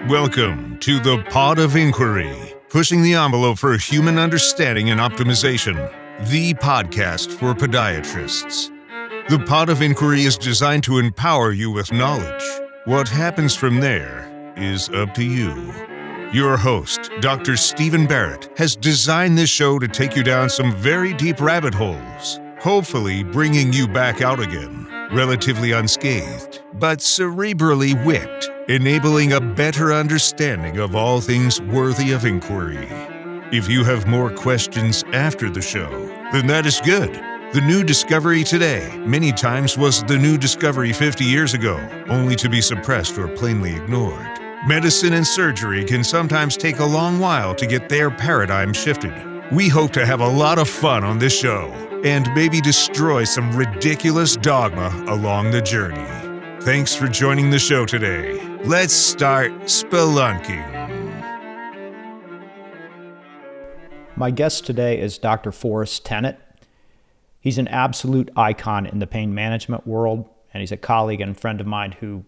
Welcome to the Pod of Inquiry, pushing the envelope for human understanding and optimization, the podcast for podiatrists. The Pod of Inquiry is designed to empower you with knowledge. What happens from there is up to you. Your host, Dr. Stephen Barrett, has designed this show to take you down some very deep rabbit holes, hopefully bringing you back out again, relatively unscathed, but cerebrally whipped, enabling a better understanding of all things worthy of inquiry. If you have more questions after the show, then that is good. The new discovery today many times was the new discovery 50 years ago, only to be suppressed or plainly ignored. Medicine and surgery can sometimes take a long while to get their paradigm shifted. We hope to have a lot of fun on this show and maybe destroy some ridiculous dogma along the journey. Thanks for joining the show today. Let's start spelunking. My guest today is Dr. Forrest Tennant. He's an absolute icon in the pain management world, and he's a colleague and friend of mine who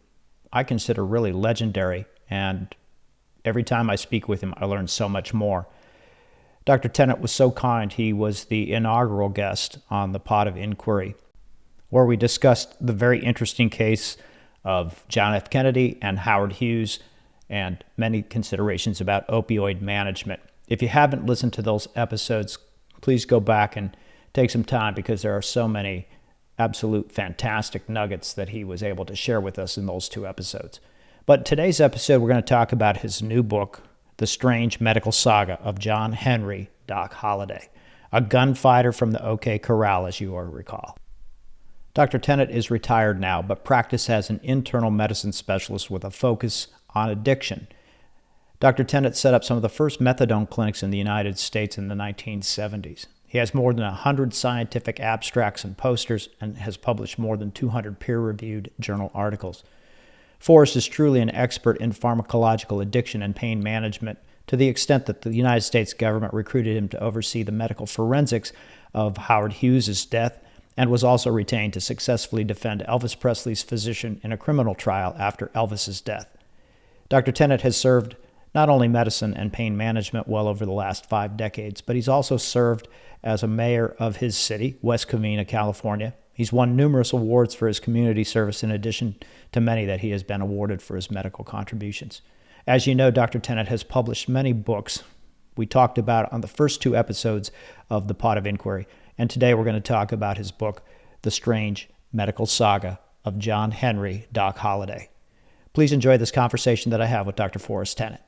I consider really legendary, and every time I speak with him, I learn so much more. Dr. Tennant was so kind, he was the inaugural guest on the Pod of Inquiry, where we discussed the very interesting case of John F. Kennedy and Howard Hughes, and many considerations about opioid management. If you haven't listened to those episodes, please go back and take some time, because there are so many absolute fantastic nuggets that he was able to share with us in those two episodes. But today's episode, we're going to talk about his new book, The Strange Medical Saga of John Henry, Doc Holliday, a gunfighter from the OK Corral, as you will recall. Dr. Tennant is retired now, but practiced as an internal medicine specialist with a focus on addiction. Dr. Tennant set up some of the first methadone clinics in the United States in the 1970s. He has more than 100 scientific abstracts and posters and has published more than 200 peer-reviewed journal articles. Forrest is truly an expert in pharmacological addiction and pain management, to the extent that the United States government recruited him to oversee the medical forensics of Howard Hughes' death, and was also retained to successfully defend Elvis Presley's physician in a criminal trial after Elvis's death. Dr. Tennant has served not only medicine and pain management well over the last 5 decades, but he's also served as a mayor of his city, West Covina, California. He's won numerous awards for his community service, in addition to many that he has been awarded for his medical contributions. As you know, Dr. Tennant has published many books we talked about on the first 2 episodes of the Pod of Inquiry, and today we're going to talk about his book, The Strange Medical Saga of John Henry, Doc Holliday. Please enjoy this conversation that I have with Dr. Forrest Tennant.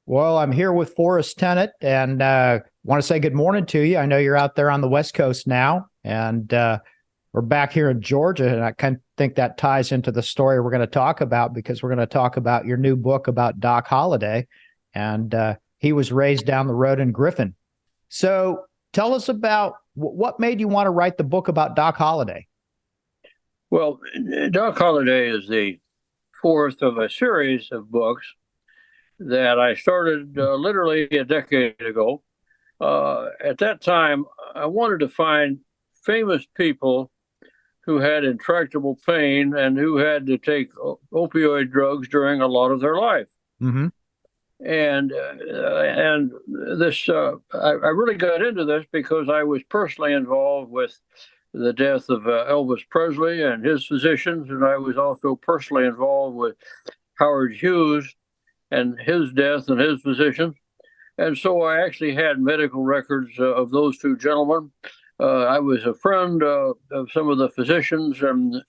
Well, I'm here with Forrest Tennant, and want to say good morning to you. I know you're out there on the West Coast now, and we're back here in Georgia, and I kind of think that ties into the story we're going to talk about, because we're going to talk about your new book about Doc Holliday, and he was raised down the road in Griffin. So tell us about what made you want to write the book about Doc Holliday. Well, Doc Holliday is the 4th of a series of books that I started literally a decade ago. At that time, I wanted to find famous people who had intractable pain and who had to take opioid drugs during a lot of their life. Mm-hmm. And this, I really got into this because I was personally involved with the death of Elvis Presley and his physicians, and I was also personally involved with Howard Hughes and his death and his physicians. And so I actually had medical records of those 2 gentlemen. I was a friend of some of the physicians and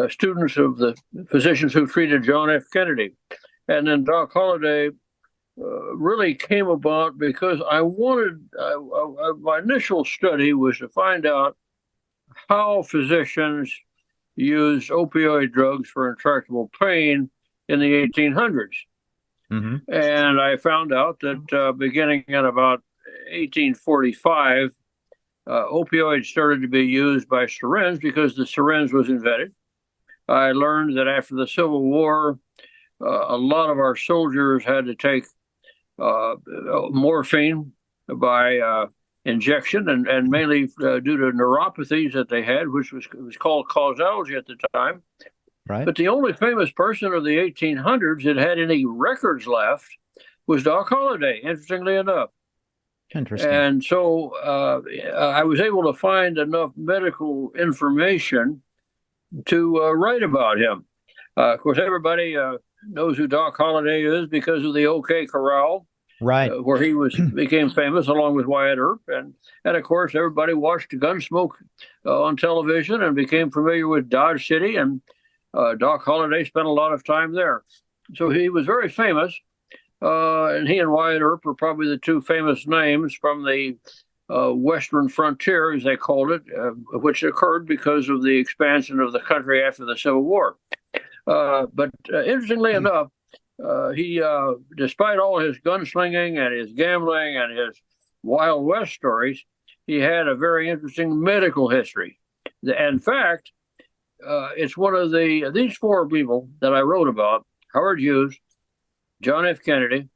students of the physicians who treated John F. Kennedy. And then Doc Holliday really came about because I wanted, my initial study was to find out how physicians used opioid drugs for intractable pain in the 1800s. Mm-hmm. And I found out that beginning in about 1845, opioids started to be used by syringe because the syringe was invented. I learned that after the Civil War, a lot of our soldiers had to take morphine by injection, and mainly due to neuropathies that they had, which was called causalgia at the time. Right. But the only famous person of the 1800s that had any records left was Doc Holliday, interestingly enough. Interesting. And so I was able to find enough medical information to write about him. Of course, everybody knows who Doc Holliday is because of the OK Corral, Right. where he became famous along with Wyatt Earp, and of course everybody watched Gunsmoke on television and became familiar with Dodge City, and Doc Holliday spent a lot of time there, so he was very famous. And he and Wyatt Earp were probably the two famous names from the Western frontier, as they called it, which occurred because of the expansion of the country after the Civil War. But interestingly enough, he, despite all his gunslinging and his gambling and his Wild West stories, he had a very interesting medical history. In fact, it's one of these four people that I wrote about: Howard Hughes, John F. Kennedy,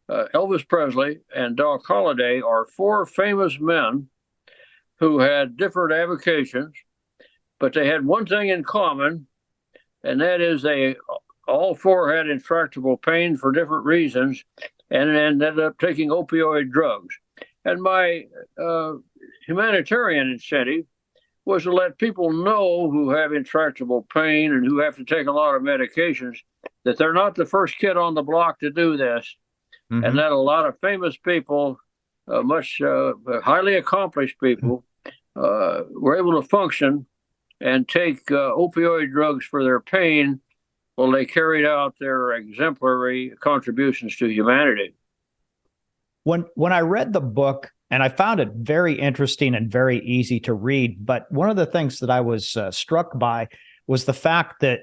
Elvis Presley, and Doc Holliday are four famous men who had different avocations, but they had one thing in common, and that is they all four had intractable pain for different reasons and ended up taking opioid drugs. And my humanitarian incentive was to let people know who have intractable pain and who have to take a lot of medications that they're not the first kid on the block to do this, and that a lot of famous people, highly accomplished people, were able to function and take opioid drugs for their pain while they carried out their exemplary contributions to humanity. When I read the book, and I found it very interesting and very easy to read, but one of the things that I was struck by was the fact that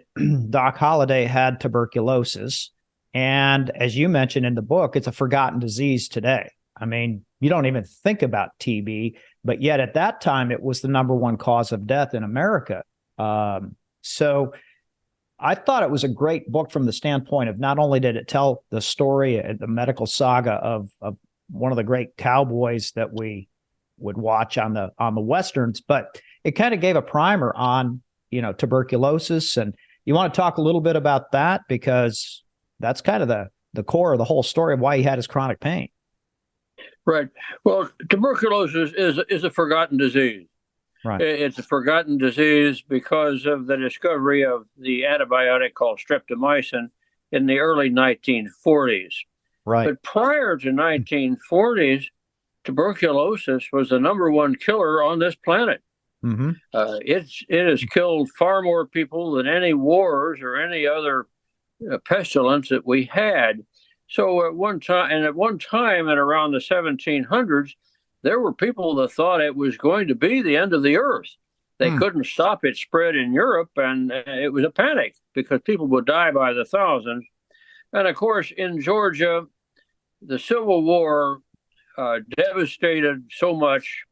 Doc Holliday had tuberculosis. And as you mentioned in the book, it's a forgotten disease today. I mean, you don't even think about TB, but yet at that time, it was the number one cause of death in America. So I thought it was a great book from the standpoint of not only did it tell the story, the medical saga of one of the great cowboys that we would watch on the Westerns, but it kind of gave a primer on, tuberculosis. And you want to talk a little bit about that, because that's kind of the core of the whole story of why he had his chronic pain. Right. Well, tuberculosis is a forgotten disease. Right. It's a forgotten disease because of the discovery of the antibiotic called streptomycin in the early 1940s. Right. But prior to 1940s, tuberculosis was the number one killer on this planet. Mm-hmm. It has killed far more people than any wars or any other pestilence that we had. So at one time and around the 1700s, there were people that thought it was going to be the end of the earth. They couldn't stop its spread in Europe, and it was a panic because people would die by the thousands. And of course, in Georgia, the Civil War devastated so much,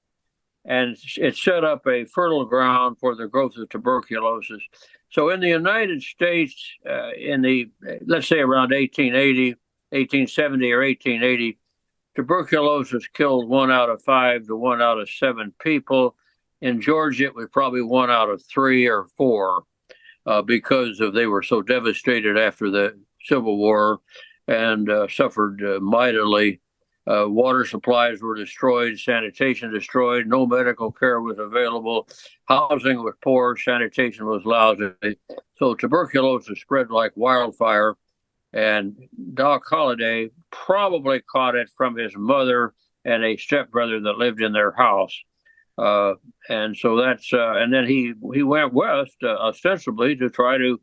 and it set up a fertile ground for the growth of tuberculosis. So in the United States, let's say around 1880, 1870 or 1880, tuberculosis killed 1 out of 5 to 1 out of 7 people. In Georgia, it was probably 1 out of 3 or 4 because they were so devastated after the Civil War and suffered mightily. Water supplies were destroyed, sanitation destroyed, no medical care was available, housing was poor, sanitation was lousy. So tuberculosis spread like wildfire, and Doc Holliday probably caught it from his mother and a stepbrother that lived in their house. And so and then he went west ostensibly to try to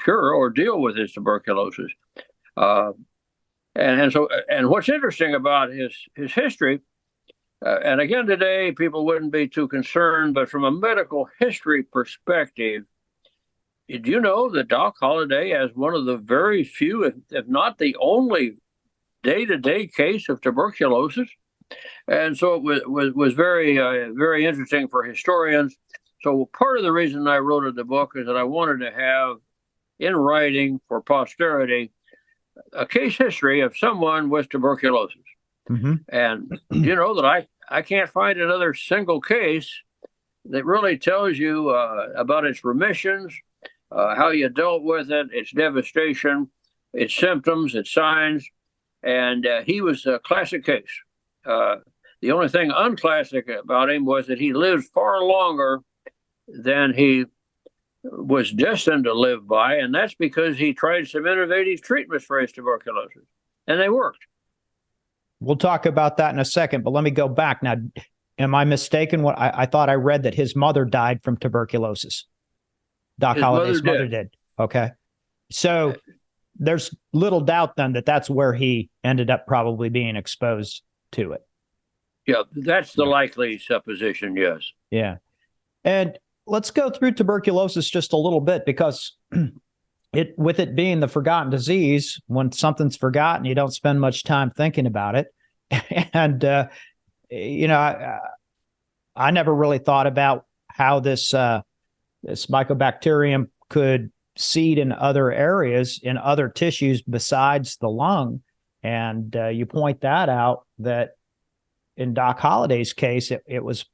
cure or deal with his tuberculosis. And what's interesting about his history, and again today people wouldn't be too concerned, but from a medical history perspective, did you know that Doc Holliday has one of the very few, if not the only, day-to-day case of tuberculosis? And so it was very, very interesting for historians. So part of the reason I wrote the book is that I wanted to have in writing for posterity a case history of someone with tuberculosis. Mm-hmm. And you know that I can't find another single case that really tells you about its remissions how you dealt with it, its devastation, its symptoms, its signs. And he was a classic case. The only thing unclassic about him was that he lived far longer than he was destined to live by, and that's because he tried some innovative treatments for his tuberculosis, and they worked. We'll talk about that in a second, but let me go back. Now, am I mistaken? What I thought I read that his mother died from tuberculosis. Doc Holliday's mother did. Okay. So there's little doubt then that that's where he ended up probably being exposed to it. Yeah, that's the likely supposition, yes. Yeah. And let's go through tuberculosis just a little bit, because with it being the forgotten disease, when something's forgotten, you don't spend much time thinking about it. And, I never really thought about how this mycobacterium could seed in other areas, in other tissues besides the lung. And you point that out, that in Doc Holliday's case, it was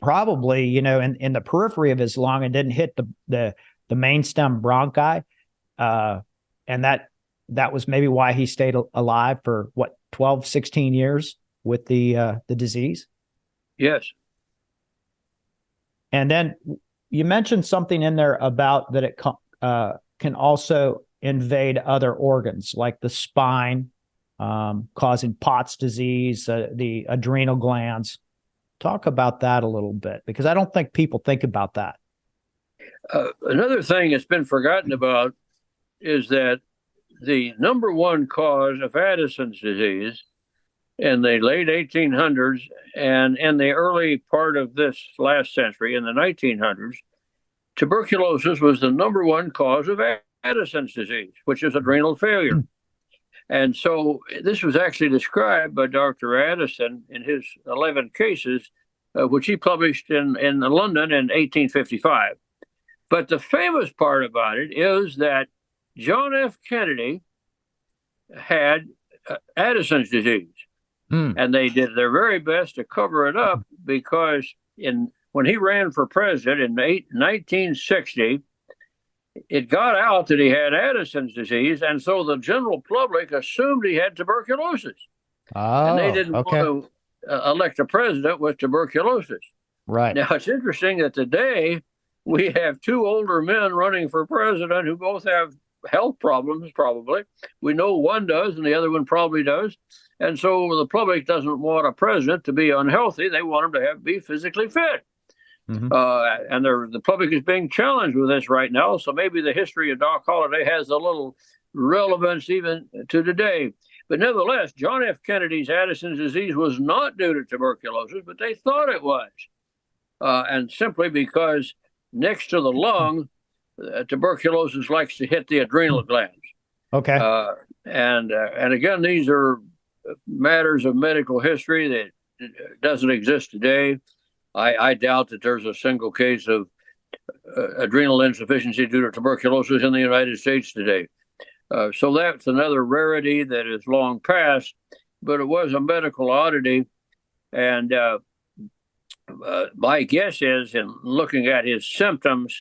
probably, in the periphery of his lung and didn't hit the main stem bronchi. And that was maybe why he stayed alive for 12, 16 years with the disease. Yes. And then you mentioned something in there about that it can also invade other organs like the spine, causing Pott's disease, the adrenal glands. Talk about that a little bit, because I don't think people think about that. Another thing that's been forgotten about is that the number one cause of Addison's disease in the late 1800s and in the early part of this last century, in the 1900s, tuberculosis was the number one cause of Addison's disease, which is adrenal failure. And so this was actually described by Dr. Addison in his 11 cases, which he published in London in 1855. But the famous part about it is that John F. Kennedy had Addison's disease. And they did their very best to cover it up, because when he ran for president in 1960, it got out that he had Addison's disease, and so the general public assumed he had tuberculosis. And they didn't want to elect a president with tuberculosis. Right. Now, it's interesting that today we have two older men running for president who both have health problems, probably. We know one does, and the other one probably does. And so the public doesn't want a president to be unhealthy. They want him to be physically fit. And the public is being challenged with this right now. So maybe the history of Doc Holliday has a little relevance even to today. But nevertheless, John F. Kennedy's Addison's disease was not due to tuberculosis, but they thought it was. And simply because next to the lung, tuberculosis likes to hit the adrenal glands. Okay. And again, these are matters of medical history that doesn't exist today. I doubt that there's a single case of adrenal insufficiency due to tuberculosis in the United States today. So that's another rarity that is long past, but it was a medical oddity. And my guess is, in looking at his symptoms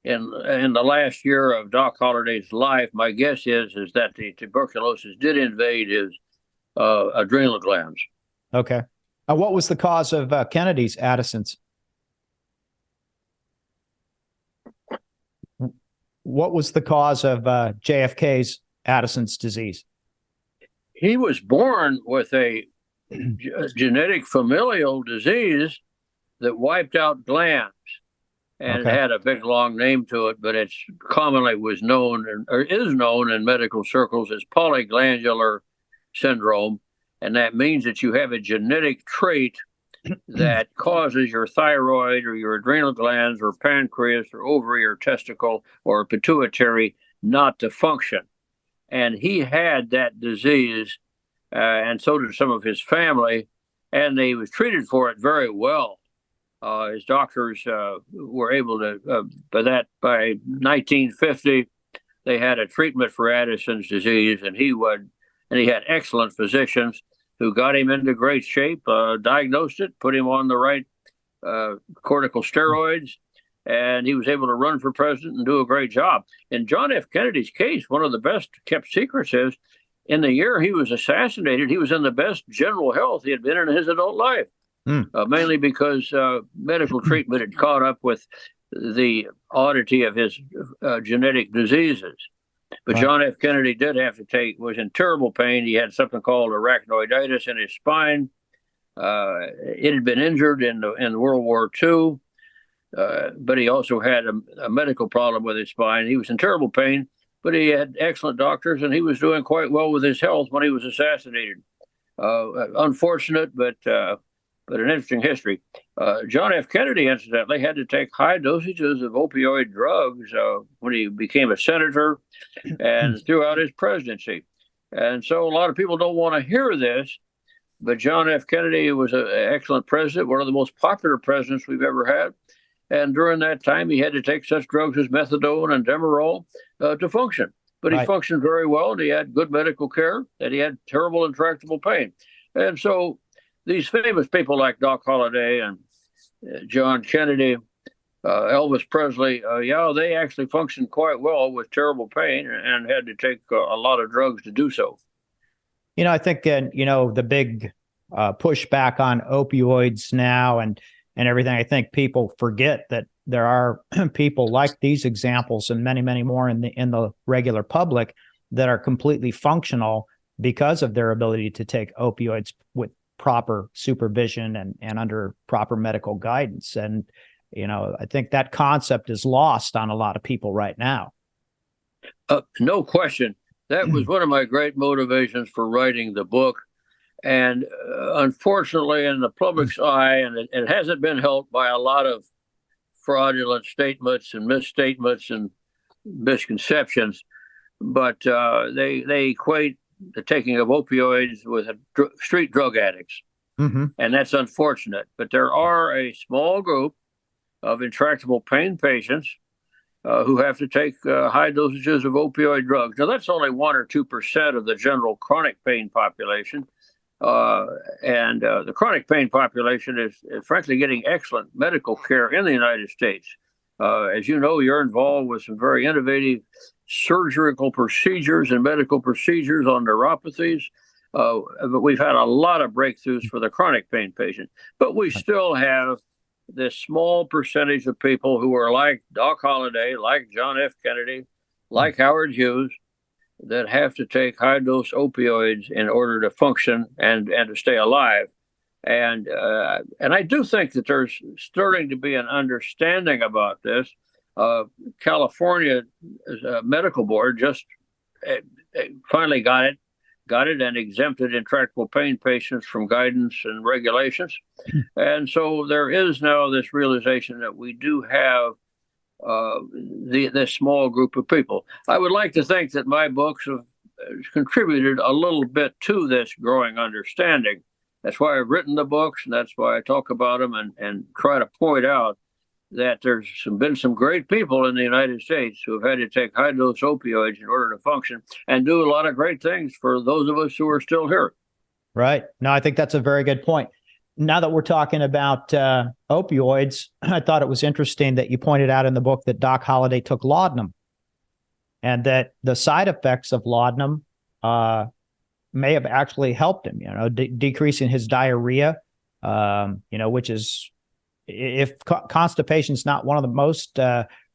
in the last year of Doc Holliday's life, my guess is that the tuberculosis did invade his adrenal glands. Okay. What was the cause of Kennedy's Addison's? What was the cause of JFK's Addison's disease? He was born with a genetic familial disease that wiped out glands, and it had a big long name to it, but it's commonly was known or is known in medical circles as polyglandular syndrome. And that means that you have a genetic trait that causes your thyroid or your adrenal glands or pancreas or ovary or testicle or pituitary not to function. And he had that disease, and so did some of his family, and he was treated for it very well. His doctors were able to, by 1950, they had a treatment for Addison's disease, and he had excellent physicians who got him into great shape, diagnosed it, put him on the right corticosteroids, and he was able to run for president and do a great job. In John F. Kennedy's case, one of the best kept secrets is in the year he was assassinated, he was in the best general health he had been in his adult life, mainly because medical treatment had caught up with the oddity of his genetic diseases. But John F. Kennedy was in terrible pain. He had something called arachnoiditis in his spine. It had been injured in World War II, but he also had a medical problem with his spine. He was in terrible pain, but he had excellent doctors, and he was doing quite well with his health when he was assassinated. Unfortunate, but an interesting history. John F. Kennedy, incidentally, had to take high dosages of opioid drugs when he became a senator and throughout his presidency. And so a lot of people don't want to hear this, but John F. Kennedy was an excellent president, one of the most popular presidents we've ever had. And during that time, he had to take such drugs as methadone and Demerol to function. But he functioned very well, and he had good medical care, and he had terrible intractable pain. And so these famous people like Doc Holliday and John Kennedy, Elvis Presley, they actually functioned quite well with terrible pain and had to take a lot of drugs to do so. I think, the big pushback on opioids now and everything, I think people forget that there are people like these examples and many, many more in the regular public that are completely functional because of their ability to take opioids with proper supervision and under proper medical guidance. And, I think that concept is lost on a lot of people right now. No question. That was one of my great motivations for writing the book. And unfortunately, in the public's eye, and it hasn't been helped by a lot of fraudulent statements and misstatements and misconceptions, but they equate the taking of opioids with street drug addicts. And that's unfortunate. But there are a small group of intractable pain patients who have to take high dosages of opioid drugs. Now, that's only 1 or 2% of the general chronic pain population. And the chronic pain population is frankly getting excellent medical care in the United States. As you know, you're involved with some very innovative surgical procedures and medical procedures on neuropathies. But we've had a lot of breakthroughs for the chronic pain patient. But we still have this small percentage of people who are like Doc Holliday, like John F. Kennedy, like Howard Hughes, that have to take high-dose opioids in order to function and to stay alive. And I do think that there's starting to be an understanding about this. California Medical Board just finally got it and exempted intractable pain patients from guidance and regulations. And so there is now this realization that we do have this small group of people. I would like to think that my books have contributed a little bit to this growing understanding. That's why I've written the books, and that's why I talk about them and try to point out that there's been some great people in the United States who have had to take high-dose opioids in order to function and do a lot of great things for those of us who are still here. Right. No, I think that's a very good point. Now that we're talking about opioids, I thought it was interesting that you pointed out in the book that Doc Holliday took laudanum and that the side effects of laudanum may have actually helped him, decreasing his diarrhea, which is, if constipation is not one of the most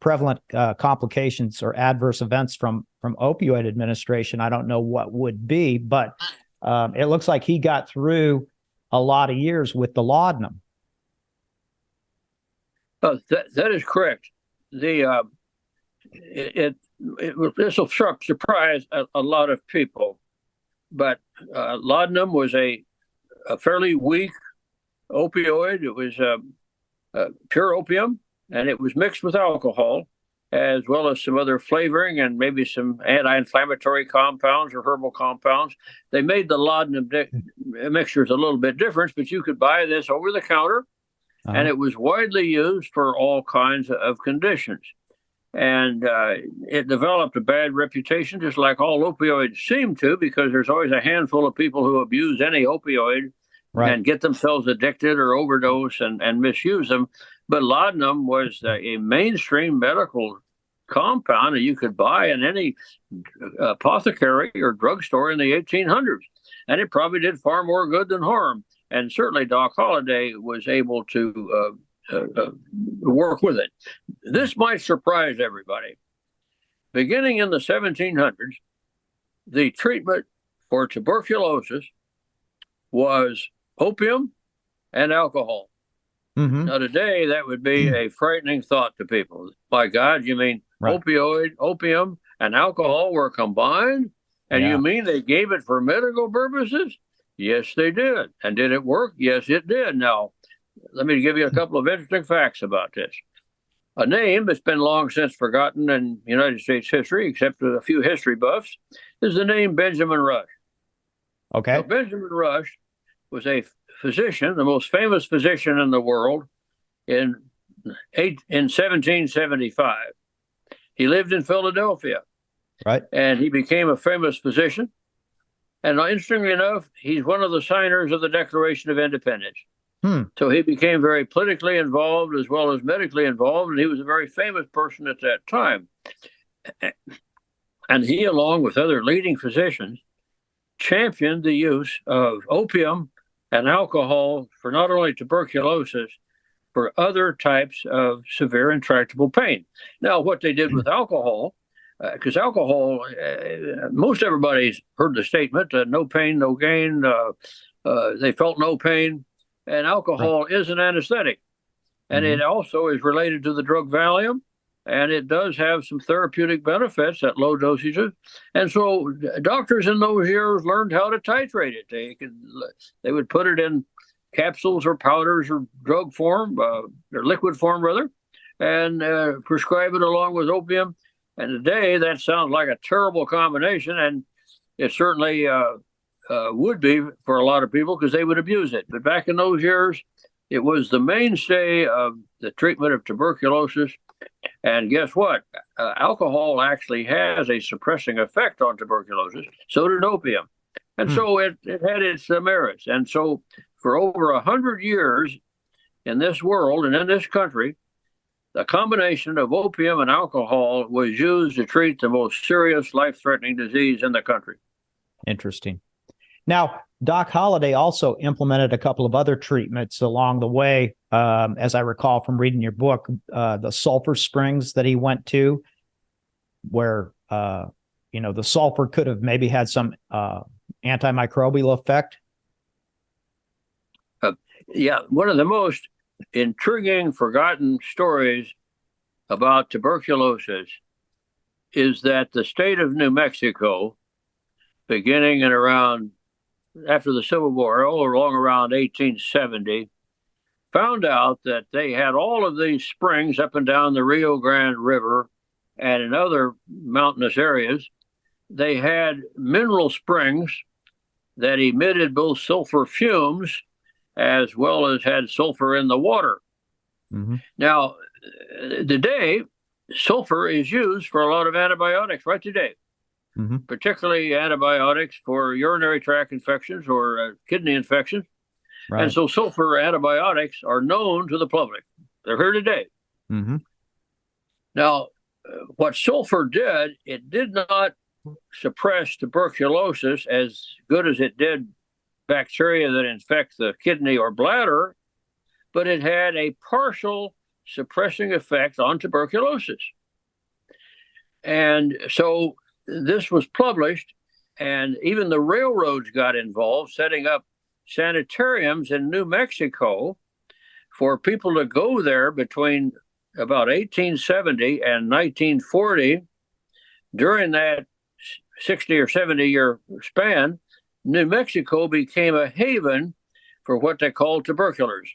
prevalent complications or adverse events from opioid administration, I don't know what would be, but it looks like he got through a lot of years with the laudanum. That is correct. This will surprise a lot of people, but laudanum was a fairly weak opioid. It was pure opium, and it was mixed with alcohol, as well as some other flavoring and maybe some anti-inflammatory compounds or herbal compounds. They made the laudanum mixtures a little bit different, but you could buy this over the counter, and it was widely used for all kinds of conditions. And it developed a bad reputation, just like all opioids seem to, because there's always a handful of people who abuse any opioid and get themselves addicted or overdose and misuse them. But laudanum was a mainstream medical compound that you could buy in any apothecary or drugstore in the 1800s. And it probably did far more good than harm. And certainly Doc Holliday was able to work with it. This might surprise everybody. Beginning in the 1700s, the treatment for tuberculosis was opium and alcohol. Mm-hmm. Now, today, that would be a frightening thought to people. My God, you mean Right. opium, and alcohol were combined? And Yeah. you mean they gave it for medical purposes? Yes, they did. And did it work? Yes, it did. Now, let me give you a couple of interesting facts about this. A name that's been long since forgotten in United States history, except for a few history buffs, is the name Benjamin Rush. Okay. Now, Benjamin Rush was a physician, the most famous physician in the world, in 1775. He lived in Philadelphia. Right. And he became a famous physician. And interestingly enough, he's one of the signers of the Declaration of Independence. So he became very politically involved as well as medically involved, and he was a very famous person at that time. And he, along with other leading physicians, championed the use of opium and alcohol for not only tuberculosis, for other types of severe intractable pain. Now, what they did with alcohol, because alcohol, most everybody's heard the statement, no pain, no gain. They felt no pain. And alcohol is an anesthetic. And it also is related to the drug Valium. And it does have some therapeutic benefits at low dosages. And so doctors in those years learned how to titrate it. They would put it in capsules or powders or drug form, or liquid form rather, and prescribe it along with opium. And today that sounds like a terrible combination, and it certainly would be for a lot of people because they would abuse it. But back in those years, it was the mainstay of the treatment of tuberculosis. And guess what? Alcohol actually has a suppressing effect on tuberculosis. So did opium. And so it had its merits. And so for over 100 years in this world and in this country, the combination of opium and alcohol was used to treat the most serious life-threatening disease in the country. Interesting. Now, Doc Holliday also implemented a couple of other treatments along the way, as I recall from reading your book, the sulfur springs that he went to, where, the sulfur could have maybe had some antimicrobial effect. Yeah, one of the most intriguing, forgotten stories about tuberculosis is that the state of New Mexico, beginning in around after the Civil War, or along around 1870, found out that they had all of these springs up and down the Rio Grande River and in other mountainous areas. They had mineral springs that emitted both sulfur fumes as well as had sulfur in the water. Now, today, sulfur is used for a lot of antibiotics right today. Particularly antibiotics for urinary tract infections or kidney infections. Right. And so sulfur antibiotics are known to the public. They're here today. Now, what sulfur did, it did not suppress tuberculosis as good as it did bacteria that infect the kidney or bladder, but it had a partial suppressing effect on tuberculosis. And so this was published, and even the railroads got involved, setting up sanitariums in New Mexico for people to go there between about 1870 and 1940. During that 60 or 70 year span, New Mexico became a haven for what they called tuberculars.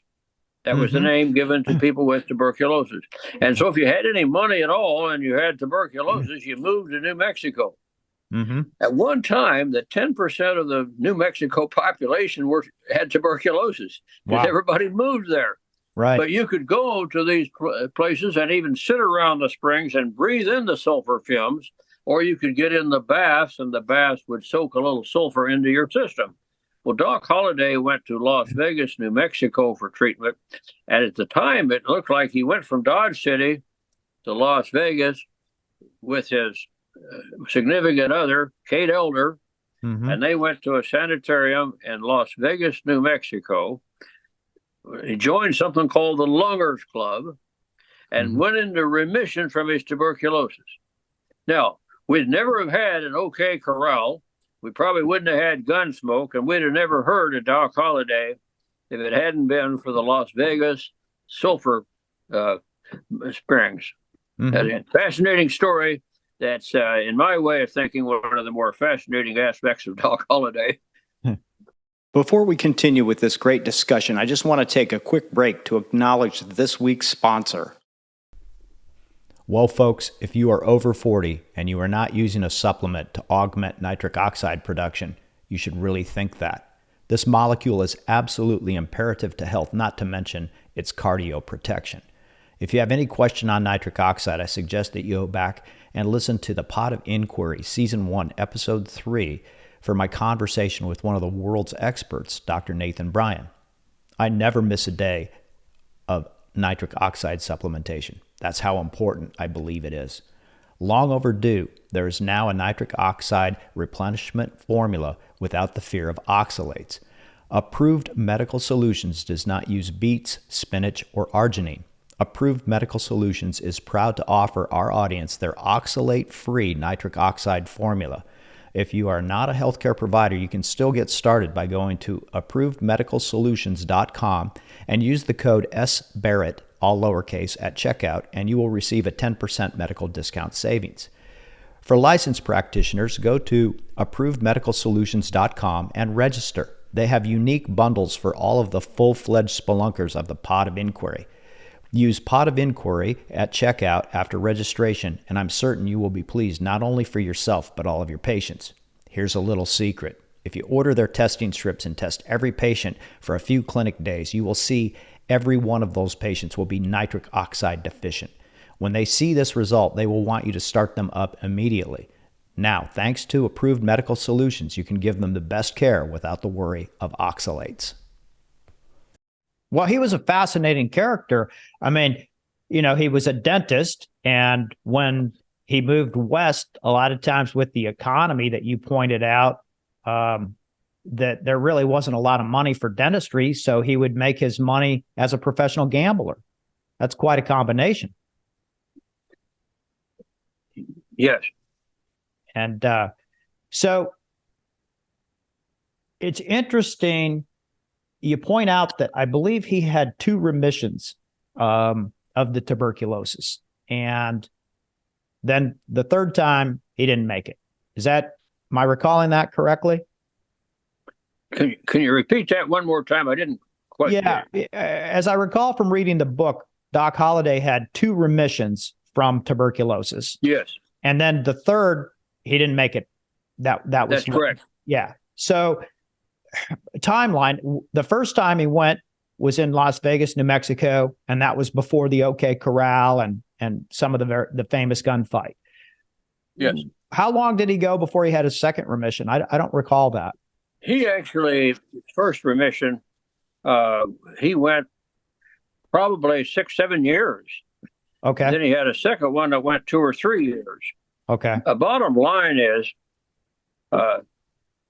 That was the name given to people with tuberculosis. And so if you had any money at all and you had tuberculosis, you moved to New Mexico. At one time, the 10% of the New Mexico population had tuberculosis because everybody moved there. Right. But you could go to these places and even sit around the springs and breathe in the sulfur fumes, or you could get in the baths, and the baths would soak a little sulfur into your system. Well, Doc Holliday went to Las Vegas, New Mexico for treatment. And at the time, it looked like he went from Dodge City to Las Vegas with his significant other, Kate Elder, and they went to a sanitarium in Las Vegas, New Mexico. He joined something called the Lungers Club and went into remission from his tuberculosis. Now, we'd never have had an OK Corral. We probably wouldn't have had Gunsmoke, and we'd have never heard of Doc Holliday if it hadn't been for the Las Vegas sulfur springs. That's a fascinating story. That's, in my way of thinking, one of the more fascinating aspects of Doc Holliday. Before we continue with this great discussion, I just want to take a quick break to acknowledge this week's sponsor. Well, folks, if you are over 40 and you are not using a supplement to augment nitric oxide production, you should really think that. This molecule is absolutely imperative to health, not to mention its cardio protection. If you have any question on nitric oxide, I suggest that you go back and listen to the Pod of Inquiry, Season 1, Episode 3, for my conversation with one of the world's experts, Dr. Nathan Bryan. I never miss a day of nitric oxide supplementation. That's how important I believe it is. Long overdue, there is now a nitric oxide replenishment formula without the fear of oxalates. Approved Medical Solutions does not use beets, spinach, or arginine. Approved Medical Solutions is proud to offer our audience their oxalate-free nitric oxide formula. If you are not a healthcare provider, you can still get started by going to approvedmedicalsolutions.com and use the code SBarrett, all lowercase, at checkout, and you will receive a 10% medical discount savings. For licensed practitioners, go to approvedmedicalsolutions.com and register. They have unique bundles for all of the full-fledged spelunkers of the Pod of Inquiry. Use Pod of Inquiry at checkout after registration, and I'm certain you will be pleased not only for yourself, but all of your patients. Here's a little secret. If you order their testing strips and test every patient for a few clinic days, you will see every one of those patients will be nitric oxide deficient. When they see this result, they will want you to start them up immediately. Now, thanks to Approved Medical Solutions, you can give them the best care without the worry of oxalates. Well, he was a fascinating character. I mean, he was a dentist, and when he moved west, a lot of times with the economy that you pointed out, that there really wasn't a lot of money for dentistry, so he would make his money as a professional gambler. That's quite a combination. Yes. And so it's interesting. You point out that I believe he had 2 remissions of the tuberculosis. And then the third time, he didn't make it. Am I recalling that correctly? Can you repeat that one more time? I didn't quite get it. As I recall from reading the book, Doc Holliday had 2 remissions from tuberculosis. Yes. And then the third, he didn't make it. That's correct. Yeah. So timeline, the first time he went was in Las Vegas, New Mexico, and that was before the OK Corral and some of the famous gunfight. Yes. How long did he go before he had his second remission? I don't recall that. He actually, first remission, he went probably 6-7 years. Okay. Then he had a second one that went 2 or 3 years. Okay. The bottom line is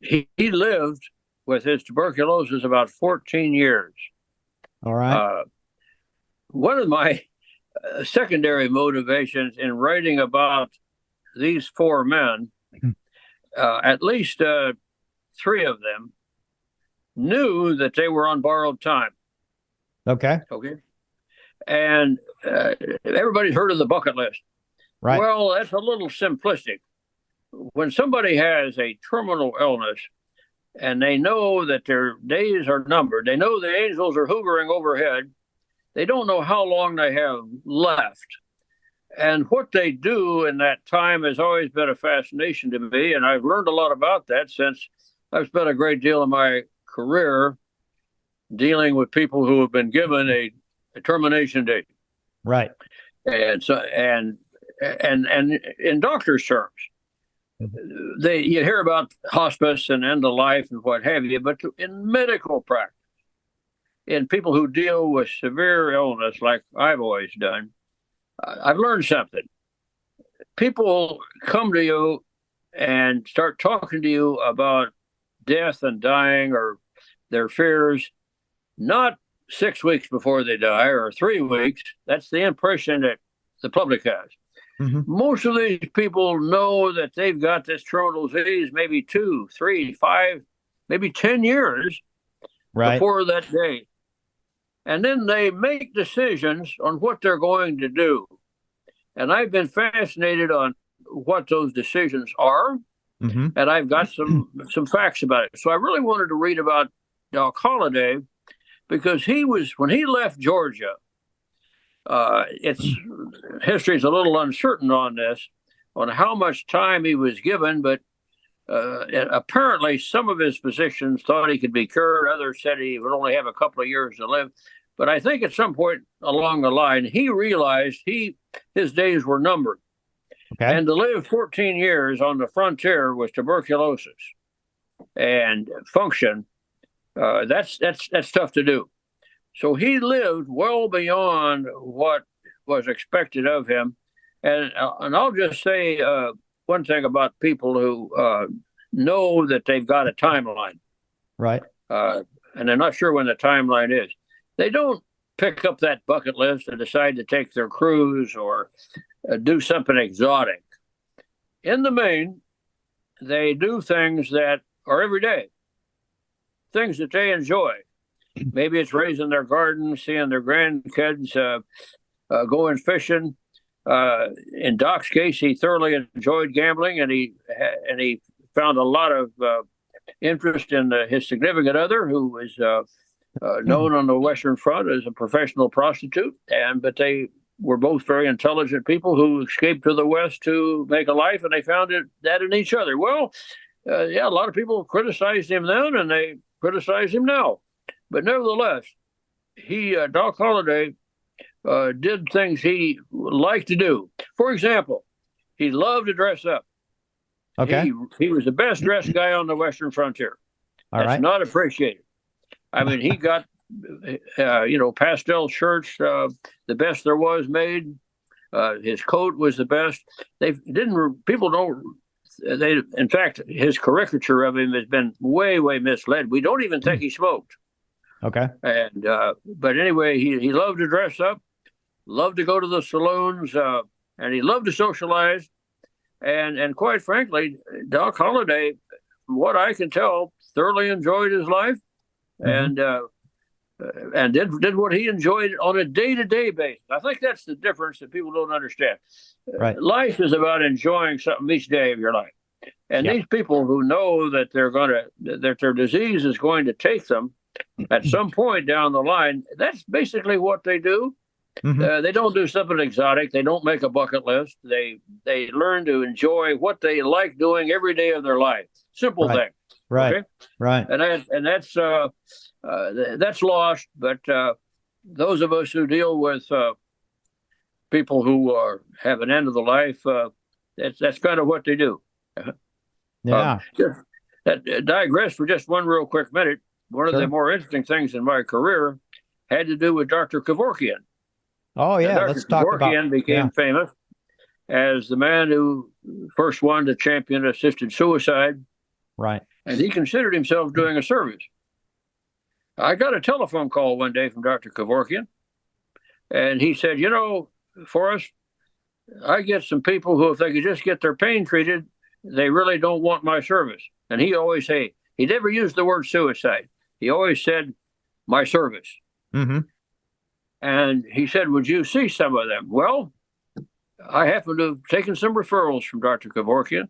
he lived with his tuberculosis about 14 years. All right. One of my secondary motivations in writing about these 4 men, at least 3 of them knew that they were on borrowed time. Okay. And everybody's heard of the bucket list. Right. Well, that's a little simplistic. When somebody has a terminal illness and they know that their days are numbered, they know the angels are hovering overhead, they don't know how long they have left. And what they do in that time has always been a fascination to me, and I've learned a lot about that since I've spent a great deal of my career dealing with people who have been given a termination date. Right. And so, and in doctor's terms, you hear about hospice and end of life and what have you, but in medical practice, in people who deal with severe illness, like I've always done, I've learned something. People come to you and start talking to you about death and dying or their fears, not 6 weeks before they die or 3 weeks. That's the impression that the public has. Mm-hmm. Most of these people know that they've got this terminal disease maybe 2, 3, 5, maybe 10 years before that day. And then they make decisions on what they're going to do. And I've been fascinated on what those decisions are. Mm-hmm. And I've got some facts about it. So I really wanted to read about Doc Holliday, because when he left Georgia, history is a little uncertain on this, on how much time he was given, but apparently some of his physicians thought he could be cured. Others said he would only have a couple of years to live. But I think at some point along the line, he realized his days were numbered. Okay. And to live 14 years on the frontier with tuberculosis and function, that's tough to do. So he lived well beyond what was expected of him. And I'll just say one thing about people who know that they've got a timeline. Right. And they're not sure when the timeline is. They don't pick up that bucket list and decide to take their cruise or do something exotic. In the main, they do things that are everyday, things that they enjoy. Maybe it's raising their garden, seeing their grandkids, going fishing. In Doc's case, he thoroughly enjoyed gambling, and he found a lot of interest in his significant other, who was known on the Western Front as a professional prostitute. But they were both very intelligent people who escaped to the West to make a life, and they found that in each other. Well, a lot of people criticized him then, and they criticize him now. But nevertheless, Doc Holliday, did things he liked to do. For example, he loved to dress up. Okay. He was the best dressed guy on the Western frontier. That's not appreciated. I mean, he got, pastel shirts, the best there was made. His coat was the best. In fact, his caricature of him has been way, way misled. We don't even think he smoked. Okay. And but anyway, he loved to dress up, loved to go to the saloons, and he loved to socialize. And quite frankly, Doc Holliday, from what I can tell, thoroughly enjoyed his life, and did what he enjoyed on a day-to-day basis. I think that's the difference that people don't understand. Right. Life is about enjoying something each day of your life. And these people who know that that their disease is going to take them at some point down the line, that's basically what they do. Mm-hmm. They don't do something exotic. They don't make a bucket list. They learn to enjoy what they like doing every day of their life. Simple thing. Right. Okay? Right. And that's lost. But those of us who deal with people who have an end of the life, that's kind of what they do. Yeah. Digress for just one real quick minute. One of the more interesting things in my career had to do with Dr. Kevorkian. Oh, yeah. Dr. Let's talk about Kevorkian became famous as the man who first wanted to champion assisted suicide. Right. And he considered himself doing a service. I got a telephone call one day from Dr. Kevorkian, and he said, Forrest, I get some people who, if they could just get their pain treated, they really don't want my service. And he always say, he never used the word suicide. He always said, my service. Mm-hmm. And he said, would you see some of them? Well, I happen to have taken some referrals from Dr. Kevorkian.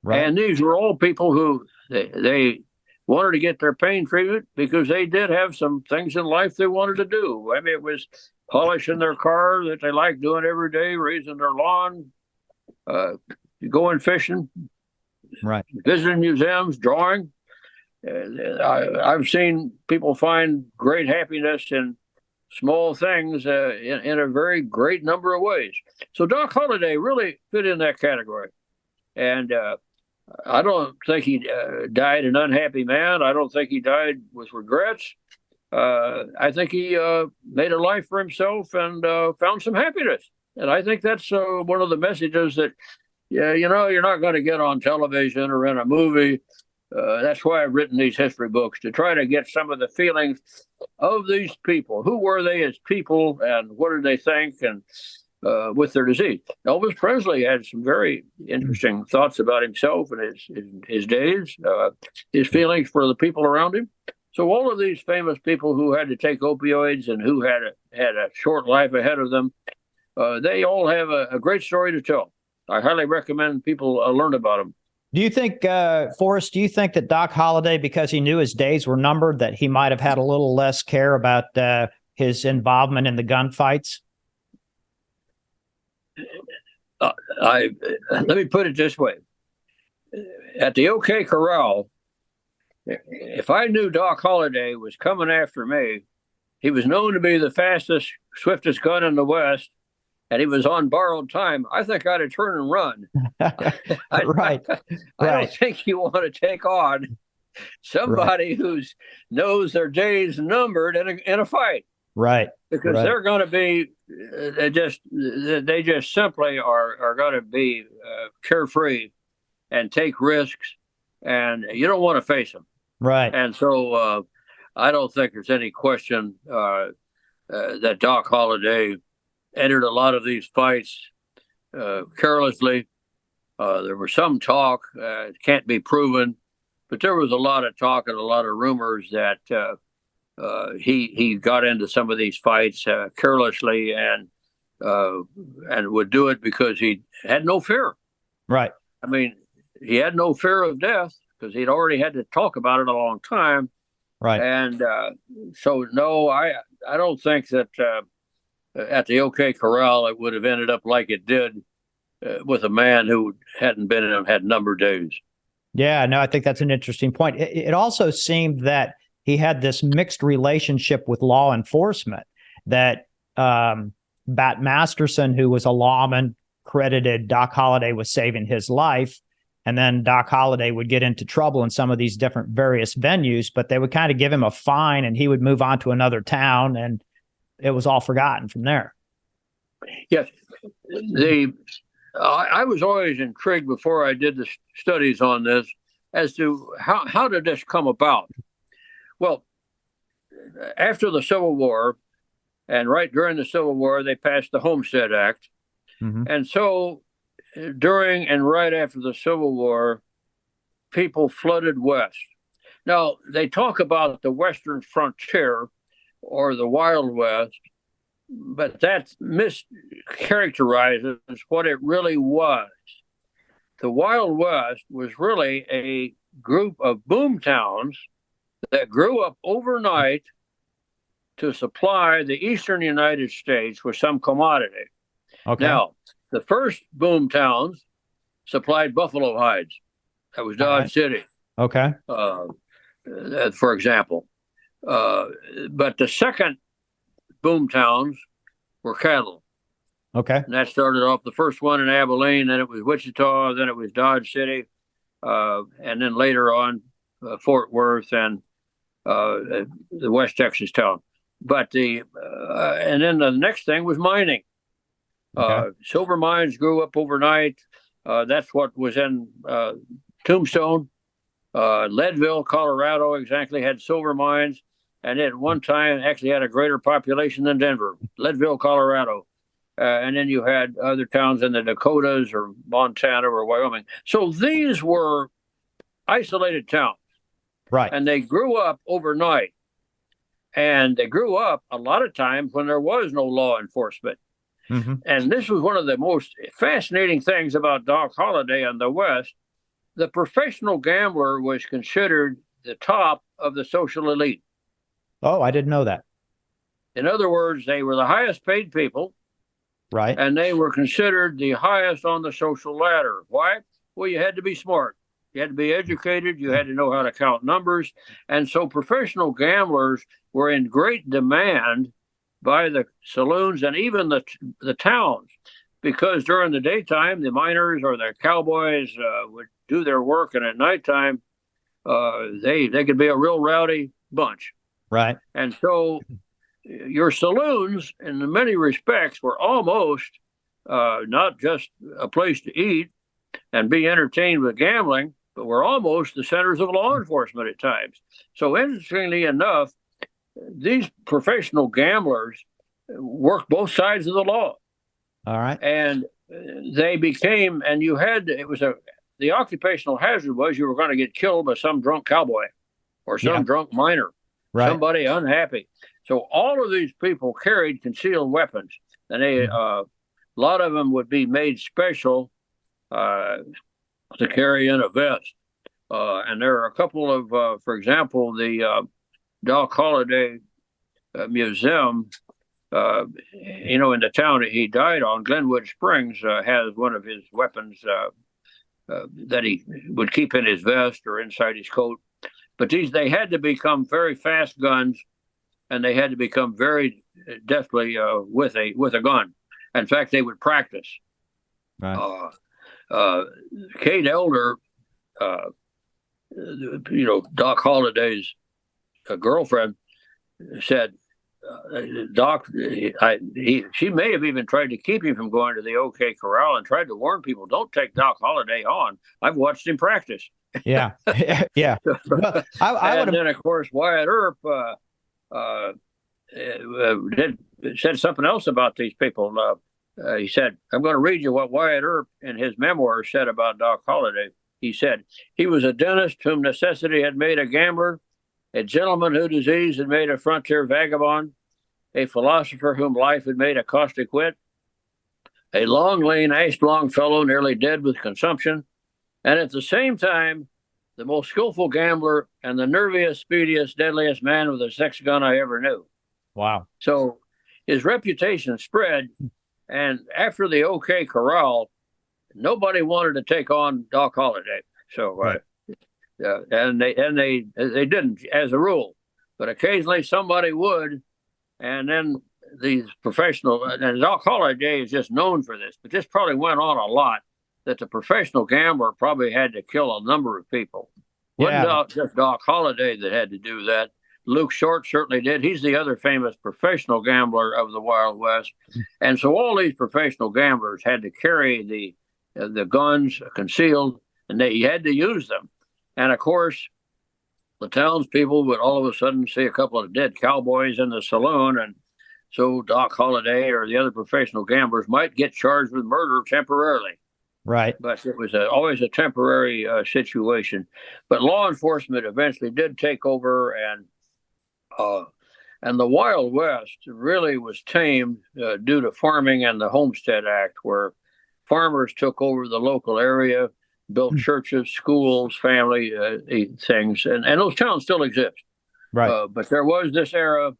Right. And these were all people who they wanted to get their pain treatment because they did have some things in life they wanted to do. I mean, it was polishing their car that they liked doing every day, raising their lawn, going fishing, right, visiting museums, drawing. I've seen people find great happiness in small things in a very great number of ways. So Doc Holliday really fit in that category. And I don't think he died an unhappy man. I don't think he died with regrets. I think he made a life for himself and found some happiness. And I think that's one of the messages that, yeah, you're not going to get on television or in a movie. That's why I've written these history books, to try to get some of the feelings of these people. Who were they as people, and what did they think, and with their disease? Elvis Presley had some very interesting thoughts about himself and his days, his feelings for the people around him. So all of these famous people who had to take opioids and who had a short life ahead of them, they all have a great story to tell. I highly recommend people learn about them. Do you think, Forrest, do you think that Doc Holliday, because he knew his days were numbered, that he might have had a little less care about his involvement in the gunfights? Let me put it this way. At the OK Corral, if I knew Doc Holliday was coming after me, he was known to be the fastest, swiftest gun in the West, and he was on borrowed time, I think I'd have turned and run. Right. I don't think you want to take on somebody who knows their days numbered in a fight. Right. Because they're going to be, they just simply are going to be carefree and take risks, and you don't want to face them. Right. And so I don't think there's any question that Doc Holliday entered a lot of these fights carelessly. There was some talk, it can't be proven, but there was a lot of talk and a lot of rumors that he got into some of these fights carelessly and would do it because he had no fear. Right. I mean, he had no fear of death because he'd already had to talk about it a long time. Right. And so, no, I don't think that at the OK Corral it would have ended up like it did with a man who hadn't been in them, had numbered days. Yeah, no, I think that's an interesting point. It also seemed that he had this mixed relationship with law enforcement, that Bat Masterson, who was a lawman, credited Doc Holliday with saving his life. And then Doc Holliday would get into trouble in some of these different various venues, but they would kind of give him a fine and he would move on to another town, and it was all forgotten from there. Yes. I was always intrigued before I did the studies on this as to how did this come about? Well, after the Civil War, and right during the Civil War, they passed the Homestead Act. Mm-hmm. And so during and right after the Civil War, people flooded west. Now, they talk about the Western frontier or the Wild West, but that mischaracterizes what it really was. The Wild West was really a group of boom towns that grew up overnight to supply the eastern United States with some commodity. Okay. Now, the first boom towns supplied buffalo hides. That was Dodge City. Okay. For example. But the second boom towns were cattle. Okay. And that started off the first one in Abilene, then it was Wichita, then it was Dodge City, and then later on Fort Worth and the West Texas town. But and then the next thing was mining. Okay. Silver mines grew up overnight. That's what was in Tombstone. Leadville, Colorado, exactly had silver mines, and at one time actually had a greater population than Denver. Leadville, Colorado. And then you had other towns in the Dakotas or Montana or Wyoming. So these were isolated towns. Right. And they grew up overnight. And they grew up a lot of times when there was no law enforcement. Mm-hmm. And this was one of the most fascinating things about Doc Holliday and the West. The professional gambler was considered the top of the social elite. Oh, I didn't know that. In other words, they were the highest paid people. Right. And they were considered the highest on the social ladder. Why? Well, you had to be smart. You had to be educated. You had to know how to count numbers. And so professional gamblers were in great demand by the saloons and even the towns, because during the daytime, the miners or the cowboys would do their work, and at nighttime, they could be a real rowdy bunch. Right. And so your saloons, in many respects, were almost not just a place to eat and be entertained with gambling, but were almost the centers of law enforcement at times. So interestingly enough, these professional gamblers worked both sides of the law. All right. And they became, and you had, it was the occupational hazard was you were going to get killed by some drunk cowboy or some drunk miner, somebody unhappy. So all of these people carried concealed weapons, and they, a lot of them would be made special to carry in a vest. And there are a couple of, for example, the Doc Holliday Museum, in the town that he died on, Glenwood Springs, has one of his weapons that he would keep in his vest or inside his coat. But they had to become very fast guns, and they had to become very deftly with a gun. In fact, they would practice. Right. Kate Elder, Doc Holliday's girlfriend, said, Doc, she may have even tried to keep him from going to the OK Corral and tried to warn people, don't take Doc Holliday on. I've watched him practice. Yeah. Yeah. Well, and then, of course, Wyatt Earp said something else about these people. He said, I'm going to read you what Wyatt Earp in his memoirs said about Doc Holliday. He said, he was a dentist whom necessity had made a gambler, a gentleman who disease had made a frontier vagabond, a philosopher whom life had made a caustic wit, a long, lean, ash-blong fellow nearly dead with consumption, and at the same time, the most skillful gambler and the nerviest, speediest, deadliest man with a sex gun I ever knew. Wow. So his reputation spread, and after the OK Corral, nobody wanted to take on Doc Holliday. So, and they didn't as a rule, but occasionally somebody would, and then these professional, and Doc Holliday is just known for this, but this probably went on a lot, that the professional gambler probably had to kill a number of people. Yeah. Wasn't just Doc Holliday that had to do that. Luke Short certainly did. He's the other famous professional gambler of the Wild West. And so all these professional gamblers had to carry the guns concealed, and they had to use them. And of course, the townspeople would all of a sudden see a couple of dead cowboys in the saloon, and so Doc Holliday or the other professional gamblers might get charged with murder temporarily. Right. But it was always a temporary situation. But law enforcement eventually did take over, and the Wild West really was tamed due to farming and the Homestead Act, where farmers took over the local area, built churches, schools, family things, and those towns still exist. Right. But there was this era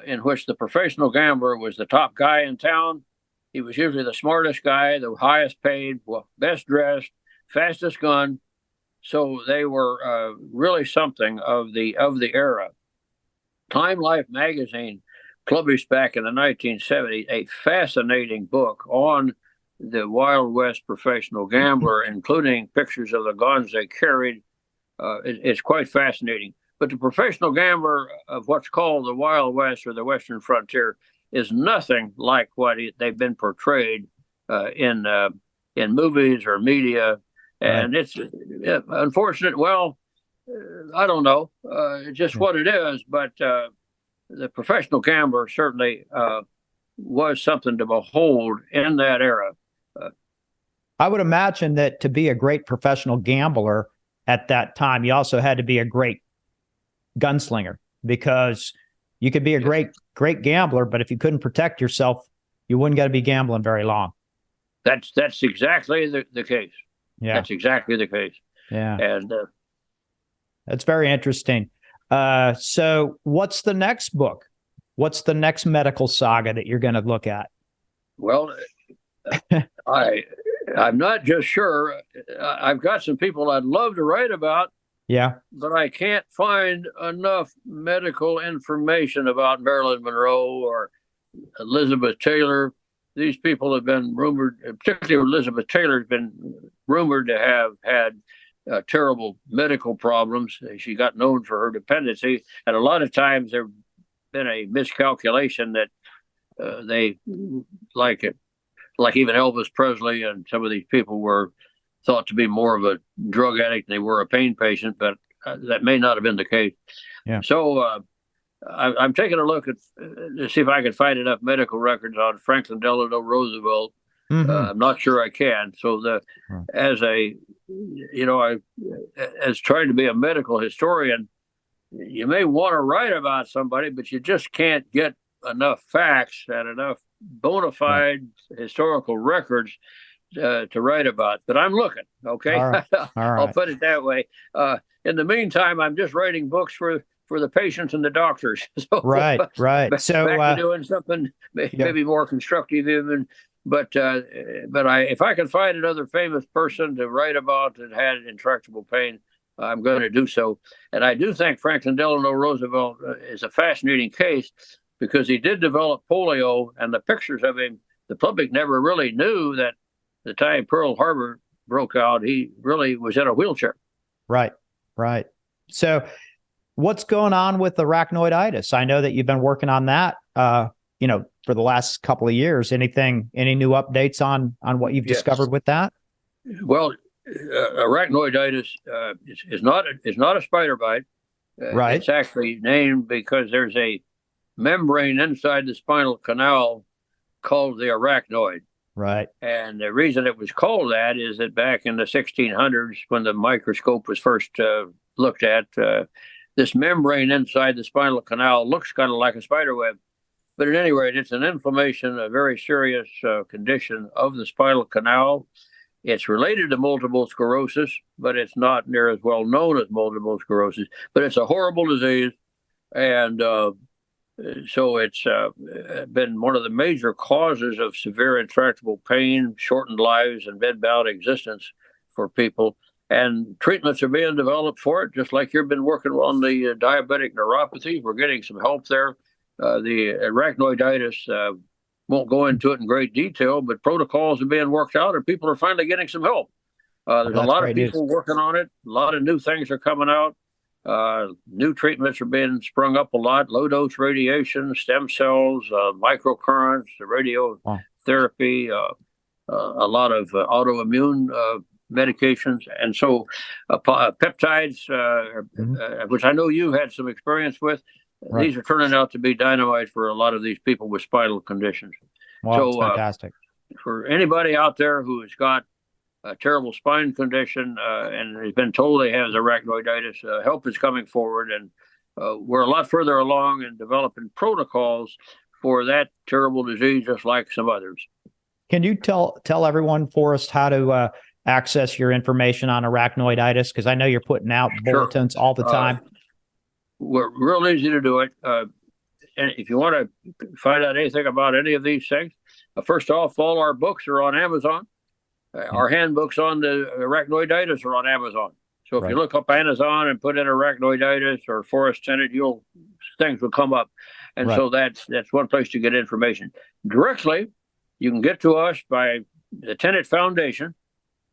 in which the professional gambler was the top guy in town. He was usually the smartest guy, the highest paid, best dressed, fastest gun. So they were really something of the era. Time Life magazine published back in the 1970s a fascinating book on the Wild West professional gambler, including pictures of the guns they carried. It's quite fascinating. But the professional gambler of what's called the Wild West or the Western frontier is nothing like what they've been portrayed in movies or media. And it's unfortunate. Well, I don't know. It's just what it is. But the professional gambler certainly was something to behold in that era. I would imagine that to be a great professional gambler at that time, you also had to be a great gunslinger, because you could be a great gambler, but if you couldn't protect yourself, you wouldn't get to be gambling very long. That's exactly the case. Yeah, that's exactly the case. Yeah, and that's very interesting. So, what's the next book? What's the next medical saga that you're going to look at? Well, I'm not just sure. I've got some people I'd love to write about. Yeah. But I can't find enough medical information about Marilyn Monroe or Elizabeth Taylor these people have been rumored, particularly Elizabeth Taylor, has been rumored to have had terrible medical problems. She got known for her dependency, and a lot of times there's been a miscalculation that they like it, like even Elvis Presley and some of these people were thought to be more of a drug addict than they were a pain patient, but that may not have been the case. Yeah. So I'm taking a look at to see if I can find enough medical records on Franklin Delano Roosevelt. I'm not sure I can. So as trying to be a medical historian, you may want to write about somebody, but you just can't get enough facts and enough bona fide historical records to write about. But I'm looking. Okay, all right. I'll put it that way. In the meantime, I'm just writing books for the patients and the doctors. So, right. So back to doing something maybe more constructive even. But if I can find another famous person to write about that had intractable pain, I'm going to do so. And I do think Franklin Delano Roosevelt is a fascinating case because he did develop polio, and the pictures of him, the public never really knew that the time Pearl Harbor broke out, he really was in a wheelchair. Right. So what's going on with arachnoiditis? I know that you've been working on that, for the last couple of years. Any new updates on what you've discovered with that? Well, arachnoiditis is not a spider bite. Right. It's actually named because there's a membrane inside the spinal canal called the arachnoid. Right. And the reason it was called that is that back in the 1600s, when the microscope was first looked at, this membrane inside the spinal canal looks kind of like a spider web. But at any rate, it's an inflammation, a very serious condition of the spinal canal. It's related to multiple sclerosis, but it's not near as well known as multiple sclerosis. But it's a horrible disease. And so it's been one of the major causes of severe intractable pain, shortened lives, and bed-bound existence for people. And treatments are being developed for it, just like you've been working on the diabetic neuropathy. We're getting some help there. The arachnoiditis, won't go into it in great detail, but protocols are being worked out, and people are finally getting some help. There's a lot of people working on it. A lot of new things are coming out. New treatments are being sprung up a lot. Low-dose radiation, stem cells, microcurrents, radiotherapy, a lot of autoimmune medications. And so peptides, which I know you had some experience with, these are turning out to be dynamite for a lot of these people with spinal conditions. Wow, so, that's fantastic. For anybody out there who has got a terrible spine condition and has been told they have arachnoiditis, help is coming forward, and we're a lot further along in developing protocols for that terrible disease, just like some others. Can you tell everyone, Forrest, how to access your information on arachnoiditis? Because I know you're putting out bulletins all the time. We're real easy to do it. And if you want to find out anything about any of these things, first off, all our books are on Amazon. Our handbooks on the arachnoiditis are on Amazon. So if you look up Amazon and put in arachnoiditis or Forrest Tennant, things will come up. And so that's one place to get information. Directly, you can get to us by the Tennant Foundation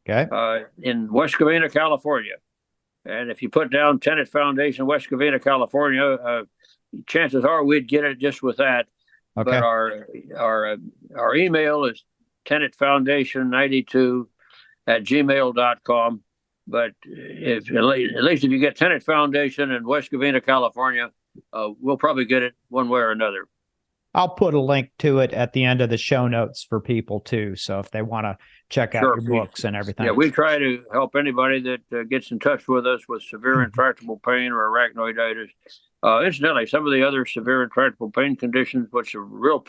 in West Covina, California. And if you put down Tennant Foundation, West Covina, California, chances are we'd get it just with that. Okay. But our email is tennantfoundation92@gmail.com. But at least if you get Tennant Foundation in West Covina, California, we'll probably get it one way or another. I'll put a link to it at the end of the show notes for people too. So if they want to check out your books and everything. Yeah, we try to help anybody that gets in touch with us with severe intractable pain or arachnoiditis. Incidentally, some of the other severe intractable pain conditions, which are real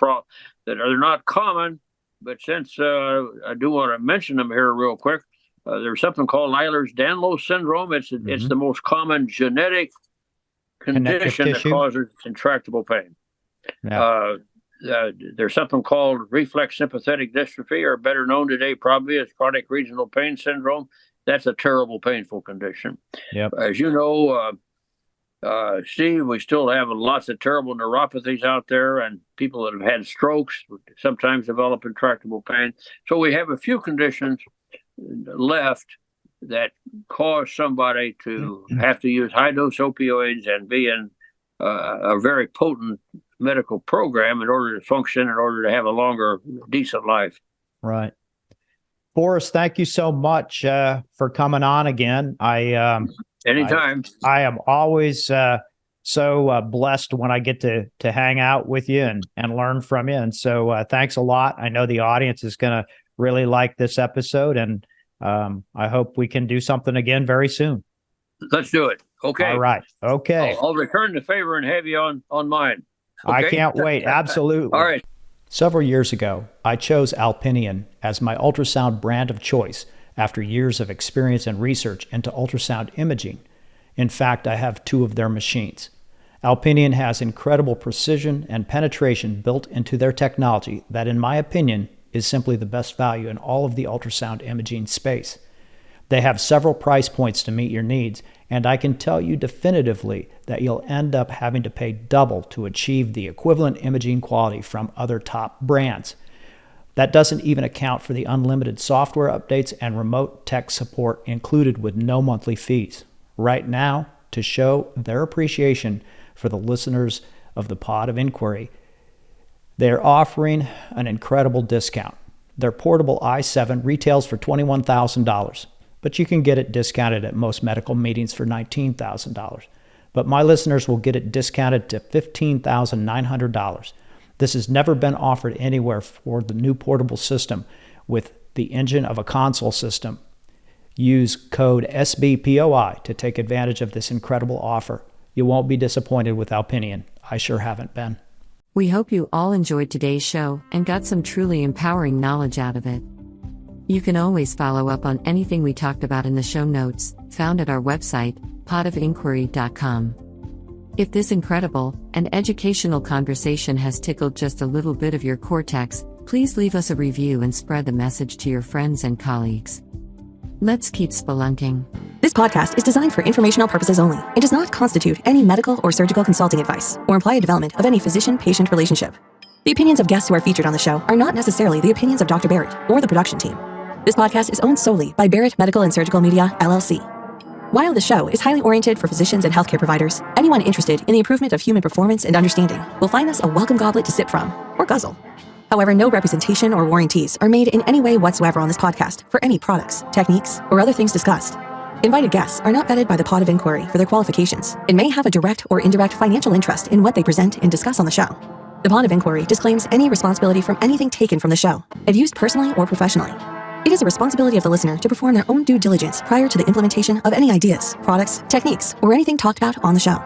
that are not common, but since I do want to mention them here real quick, there's something called Ehlers-Danlos syndrome. It's the most common genetic condition that causes intractable pain. Yeah. There's something called reflex sympathetic dystrophy, or better known today probably as chronic regional pain syndrome. That's a terrible, painful condition. Yep. As you know, Steve, we still have lots of terrible neuropathies out there, and people that have had strokes sometimes develop intractable pain. So we have a few conditions left that cause somebody to have to use high-dose opioids and be in a very potent medical program in order to function, in order to have a longer, decent life. Right. Forrest, thank you so much for coming on again. Anytime. I am always so blessed when I get to hang out with you and learn from you. And so thanks a lot. I know the audience is going to really like this episode, and I hope we can do something again very soon. Let's do it. Okay. All right. Okay. I'll return the favor and have you on mine. Okay? I can't wait. Absolutely. All right. Several years ago, I chose Alpinion as my ultrasound brand of choice after years of experience and research into ultrasound imaging. In fact, I have 2 of their machines. Alpinion has incredible precision and penetration built into their technology that, in my opinion, is simply the best value in all of the ultrasound imaging space. They have several price points to meet your needs, and I can tell you definitively that you'll end up having to pay double to achieve the equivalent imaging quality from other top brands. That doesn't even account for the unlimited software updates and remote tech support included with no monthly fees. Right now, to show their appreciation for the listeners of the Pod of Inquiry, they're offering an incredible discount. Their portable i7 retails for $21,000, but you can get it discounted at most medical meetings for $19,000. But my listeners will get it discounted to $15,900. This has never been offered anywhere for the new portable system with the engine of a console system. Use code SBPOI to take advantage of this incredible offer. You won't be disappointed with Alpinion. I sure haven't been. We hope you all enjoyed today's show and got some truly empowering knowledge out of it. You can always follow up on anything we talked about in the show notes, found at our website, podofinquiry.com. If this incredible and educational conversation has tickled just a little bit of your cortex, please leave us a review and spread the message to your friends and colleagues. Let's keep spelunking. This podcast is designed for informational purposes only and does not constitute any medical or surgical consulting advice or imply a development of any physician-patient relationship. The opinions of guests who are featured on the show are not necessarily the opinions of Dr. Barrett or the production team. This podcast is owned solely by Barrett Medical and Surgical Media, LLC. While the show is highly oriented for physicians and healthcare providers, anyone interested in the improvement of human performance and understanding will find this a welcome goblet to sip from, or guzzle. However, no representation or warranties are made in any way whatsoever on this podcast for any products, techniques, or other things discussed. Invited guests are not vetted by the Pod of Inquiry for their qualifications and may have a direct or indirect financial interest in what they present and discuss on the show. The Pod of Inquiry disclaims any responsibility from anything taken from the show and used personally or professionally. It is a responsibility of the listener to perform their own due diligence prior to the implementation of any ideas, products, techniques, or anything talked about on the show.